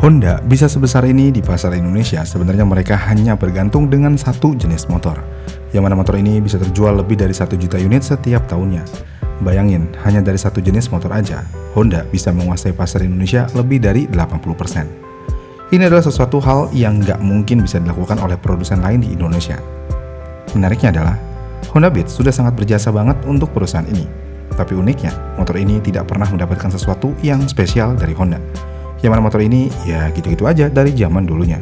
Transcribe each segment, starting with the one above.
Honda bisa sebesar ini di pasar Indonesia, sebenarnya mereka hanya bergantung dengan satu jenis motor. Yang mana motor ini bisa terjual lebih dari 1 juta unit setiap tahunnya. Bayangin, hanya dari satu jenis motor aja, Honda bisa menguasai pasar Indonesia lebih dari 80%. Ini adalah sesuatu hal yang nggak mungkin bisa dilakukan oleh produsen lain di Indonesia. Menariknya adalah, Honda Beat sudah sangat berjasa banget untuk perusahaan ini. Tapi uniknya, motor ini tidak pernah mendapatkan sesuatu yang spesial dari Honda. Yang mana motor ini ya gitu-gitu aja dari zaman dulunya.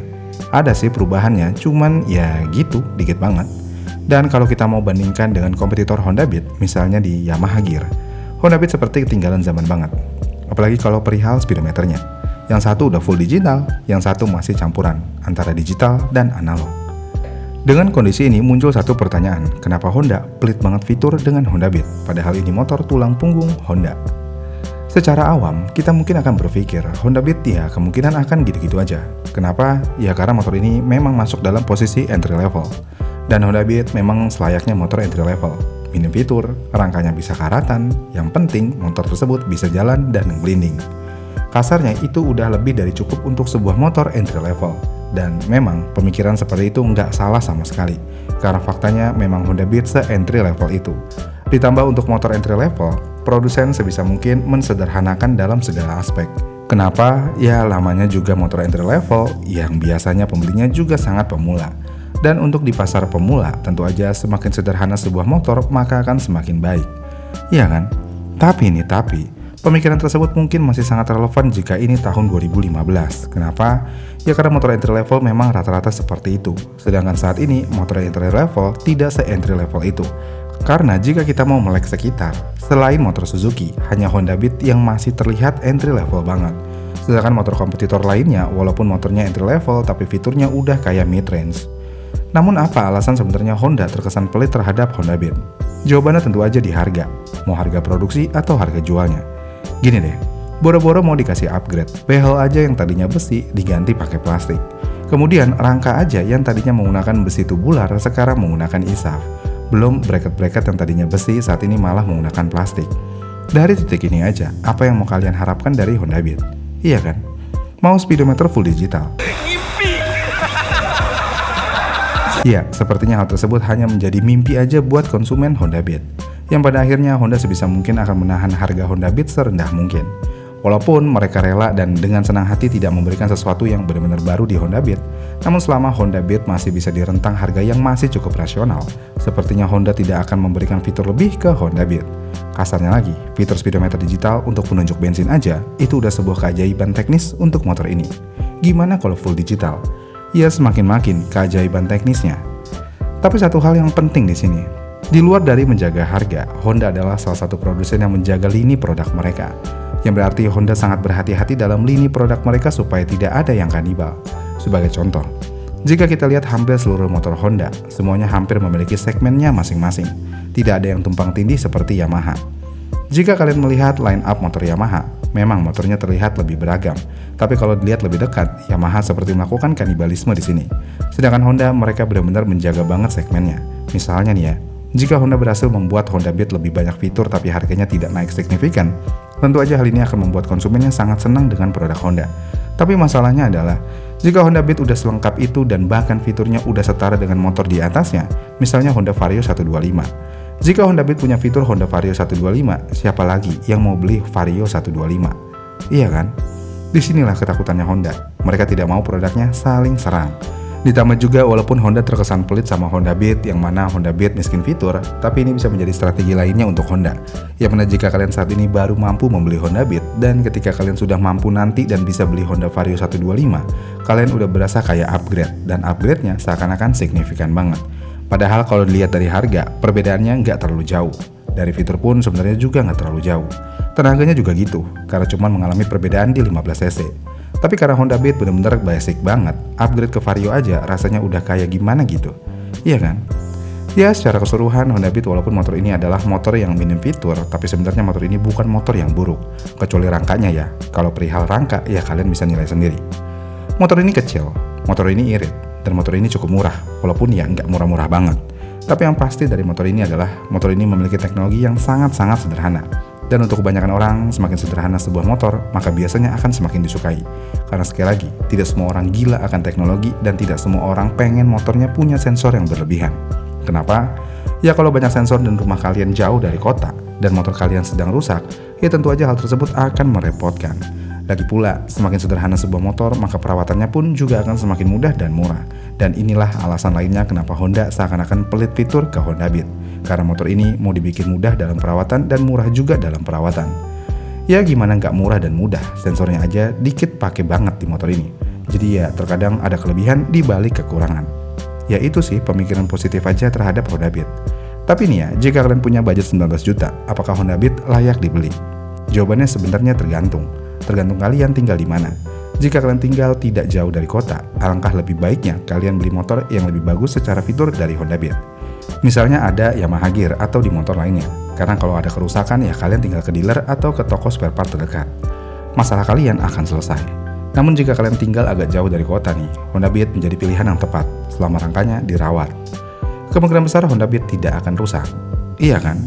Ada sih perubahannya, cuman ya gitu, dikit banget. Dan kalau kita mau bandingkan dengan kompetitor Honda Beat, misalnya di Yamaha Gear, Honda Beat seperti ketinggalan zaman banget. Apalagi kalau perihal speedometernya. Yang satu udah full digital, yang satu masih campuran antara digital dan analog. Dengan kondisi ini muncul satu pertanyaan, kenapa Honda pelit banget fitur dengan Honda Beat, padahal ini motor tulang punggung Honda. Secara awam, kita mungkin akan berpikir Honda Beat ya kemungkinan akan gitu-gitu aja. Kenapa? Ya karena motor ini memang masuk dalam posisi entry level. Dan Honda Beat memang selayaknya motor entry level. Minim fitur, rangkanya bisa karatan, yang penting motor tersebut bisa jalan dan ngeblinding. Kasarnya itu udah lebih dari cukup untuk sebuah motor entry level. Dan memang pemikiran seperti itu nggak salah sama sekali. Karena faktanya memang Honda Beat se-entry level itu. Ditambah untuk motor entry level, produsen sebisa mungkin mensederhanakan dalam segala aspek. Kenapa? Ya lamanya juga motor entry level yang biasanya pembelinya juga sangat pemula. Dan untuk di pasar pemula, tentu aja semakin sederhana sebuah motor maka akan semakin baik. Iya kan? Tapi, pemikiran tersebut mungkin masih sangat relevan jika ini tahun 2015. Kenapa? Ya karena motor entry level memang rata-rata seperti itu. Sedangkan saat ini motor entry level tidak se-entry level itu. Karena jika kita mau melek sekitar, selain motor Suzuki, hanya Honda Beat yang masih terlihat entry level banget. Sedangkan motor kompetitor lainnya, walaupun motornya entry level, tapi fiturnya udah kayak mid-range. Namun apa alasan sebenarnya Honda terkesan pelit terhadap Honda Beat? Jawabannya tentu aja di harga, mau harga produksi atau harga jualnya. Gini deh, boro-boro mau dikasih upgrade, behel aja yang tadinya besi diganti pakai plastik. Kemudian rangka aja yang tadinya menggunakan besi tubular sekarang menggunakan ISAF. Belum bracket-bracket yang tadinya besi saat ini malah menggunakan plastik. Dari titik ini aja, apa yang mau kalian harapkan dari Honda Beat? Iya kan? Mau speedometer full digital? Iya, sepertinya hal tersebut hanya menjadi mimpi aja buat konsumen Honda Beat. Yang pada akhirnya Honda sebisa mungkin akan menahan harga Honda Beat serendah mungkin. Walaupun mereka rela dan dengan senang hati tidak memberikan sesuatu yang benar-benar baru di Honda Beat, namun selama Honda Beat masih bisa di rentang harga yang masih cukup rasional, sepertinya Honda tidak akan memberikan fitur lebih ke Honda Beat. Kasarnya lagi, fitur speedometer digital untuk penunjuk bensin aja, itu udah sebuah keajaiban teknis untuk motor ini. Gimana kalau full digital? Ya semakin-makin keajaiban teknisnya. Tapi satu hal yang penting di sini, di luar dari menjaga harga, Honda adalah salah satu produsen yang menjaga lini produk mereka. Yang berarti Honda sangat berhati-hati dalam lini produk mereka supaya tidak ada yang kanibal. Sebagai contoh, jika kita lihat hampir seluruh motor Honda, semuanya hampir memiliki segmennya masing-masing. Tidak ada yang tumpang tindih seperti Yamaha. Jika kalian melihat line up motor Yamaha, memang motornya terlihat lebih beragam. Tapi kalau dilihat lebih dekat, Yamaha seperti melakukan kanibalisme di sini. Sedangkan Honda mereka benar-benar menjaga banget segmennya. Misalnya nih ya, jika Honda berhasil membuat Honda Beat lebih banyak fitur tapi harganya tidak naik signifikan, tentu aja hal ini akan membuat konsumennya sangat senang dengan produk Honda. Tapi masalahnya adalah, jika Honda Beat udah selengkap itu dan bahkan fiturnya udah setara dengan motor di atasnya, misalnya Honda Vario 125. Jika Honda Beat punya fitur Honda Vario 125, siapa lagi yang mau beli Vario 125? Iya kan? Disinilah ketakutannya Honda. Mereka tidak mau produknya saling serang. Ditambah juga walaupun Honda terkesan pelit sama Honda Beat, yang mana Honda Beat miskin fitur, tapi ini bisa menjadi strategi lainnya untuk Honda. Yang mana jika kalian saat ini baru mampu membeli Honda Beat, dan ketika kalian sudah mampu nanti dan bisa beli Honda Vario 125, kalian udah berasa kayak upgrade, dan upgrade-nya seakan-akan signifikan banget. Padahal kalau dilihat dari harga, perbedaannya nggak terlalu jauh. Dari fitur pun sebenarnya juga nggak terlalu jauh. Tenaganya juga gitu, karena cuma mengalami perbedaan di 15 cc. Tapi karena Honda Beat bener-bener basic banget, upgrade ke Vario aja rasanya udah kayak gimana gitu. Iya kan? Ya secara keseluruhan Honda Beat walaupun motor ini adalah motor yang minim fitur, tapi sebenarnya motor ini bukan motor yang buruk. Kecuali rangkanya ya, kalau perihal rangka ya kalian bisa nilai sendiri. Motor ini kecil, motor ini irit, dan motor ini cukup murah, walaupun ya nggak murah-murah banget. Tapi yang pasti dari motor ini adalah, motor ini memiliki teknologi yang sangat-sangat sederhana. Dan untuk kebanyakan orang, semakin sederhana sebuah motor, maka biasanya akan semakin disukai. Karena sekali lagi, tidak semua orang gila akan teknologi dan tidak semua orang pengen motornya punya sensor yang berlebihan. Kenapa? Ya kalau banyak sensor dan rumah kalian jauh dari kota, dan motor kalian sedang rusak, ya tentu aja hal tersebut akan merepotkan. Lagi pula, semakin sederhana sebuah motor, maka perawatannya pun juga akan semakin mudah dan murah. Dan inilah alasan lainnya kenapa Honda seakan-akan pelit fitur ke Honda Beat. Karena motor ini mau dibikin mudah dalam perawatan dan murah juga dalam perawatan. Ya gimana nggak murah dan mudah, sensornya aja dikit pakai banget di motor ini. Jadi ya terkadang ada kelebihan di balik kekurangan. Ya itu sih pemikiran positif aja terhadap Honda Beat. Tapi nih ya, jika kalian punya budget 19 juta, apakah Honda Beat layak dibeli? Jawabannya sebenarnya tergantung kalian tinggal di mana. Jika kalian tinggal tidak jauh dari kota, alangkah lebih baiknya kalian beli motor yang lebih bagus secara fitur dari Honda Beat. Misalnya ada Yamaha Gear atau di motor lainnya. Karena kalau ada kerusakan ya kalian tinggal ke dealer atau ke toko spare part terdekat. Masalah kalian akan selesai. Namun jika kalian tinggal agak jauh dari kota nih, Honda Beat menjadi pilihan yang tepat selama rangkanya dirawat. Kemungkinan besar Honda Beat tidak akan rusak. Iya kan?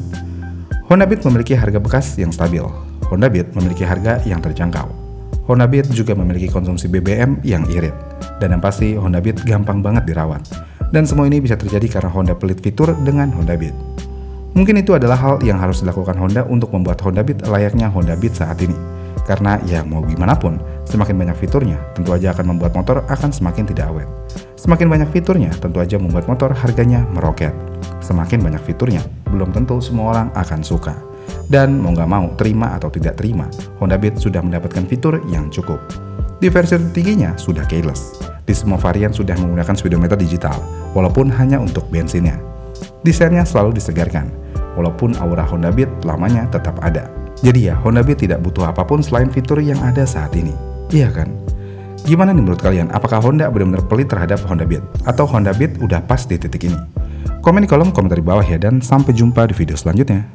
Honda Beat memiliki harga bekas yang stabil. Honda Beat memiliki harga yang terjangkau. Honda Beat juga memiliki konsumsi BBM yang irit. Dan yang pasti Honda Beat gampang banget dirawat. Dan semua ini bisa terjadi karena Honda pelit fitur dengan Honda Beat. Mungkin itu adalah hal yang harus dilakukan Honda untuk membuat Honda Beat layaknya Honda Beat saat ini. Karena ya mau gimana pun, semakin banyak fiturnya tentu aja akan membuat motor akan semakin tidak awet. Semakin banyak fiturnya tentu aja membuat motor harganya meroket. Semakin banyak fiturnya, belum tentu semua orang akan suka. Dan mau gak mau, terima atau tidak terima, Honda Beat sudah mendapatkan fitur yang cukup. Di versi tertingginya sudah keyless. Di semua varian sudah menggunakan speedometer digital, walaupun hanya untuk bensinnya. Desainnya selalu disegarkan, walaupun aura Honda Beat lamanya tetap ada. Jadi ya, Honda Beat tidak butuh apapun selain fitur yang ada saat ini. Iya kan? Gimana nih menurut kalian? Apakah Honda benar-benar pelit terhadap Honda Beat? Atau Honda Beat udah pas di titik ini? Komen di kolom komentar di bawah ya, dan sampai jumpa di video selanjutnya.